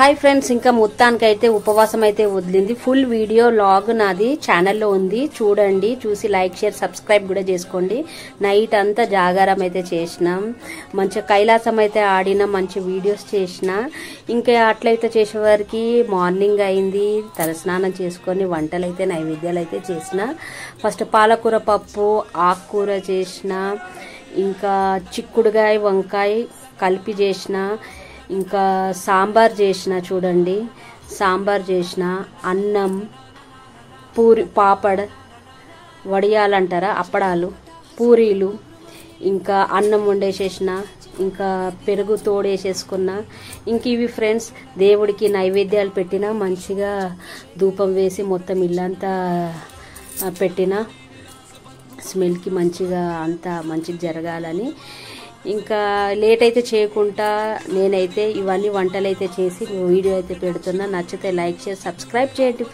Hi friends, ఇంకా మొత్తానికైతే ఉపవాసం అయితే వదిలింది. ఫుల్ వీడియో లాగ్ నాది ఛానల్లో ఉంది, చూడండి. చూసి లైక్, షేర్, సబ్స్క్రైబ్ కూడా చేసుకోండి. నైట్ అంతా జాగారం అయితే చేసినాం, మంచిగా కైలాసం అయితే ఆడినా, మంచి వీడియోస్ చేసిన. ఇంకా అట్లయితే చేసేవారికి మార్నింగ్ అయింది. తలస్నానం చేసుకొని వంటలు అయితే నైవేద్యాలు అయితే చేసిన. ఫస్ట్ పాలకూర పప్పు, ఆకుకూర చేసిన, ఇంకా చిక్కుడుగాయ వంకాయ కలిపి చేసిన, ఇంకా సాంబార్ చేసిన. చూడండి, సాంబార్ చేసిన, అన్నం, పూరి, పాపడ్, వడియాలంటారా, అప్పడాలు, పూరీలు, ఇంకా అన్నం వండేసేసిన, ఇంకా పెరుగు తోడేసేసుకున్నా. ఇంక ఇవి ఫ్రెండ్స్ దేవుడికి నైవేద్యాలు పెట్టిన, మంచిగా ధూపం వేసి మొత్తం ఇల్లంతా పెట్టిన, స్మెల్కి మంచిగా అంతా మంచిగా జరగాలని. ఇంకా లేట్ అయితే చేయకుండా నేనైతే ఇవన్నీ వంటలు అయితే చేసి వీడియో అయితే పెడుతున్నా. నచ్చితే లైక్ చేసి సబ్స్క్రైబ్ చేయండి.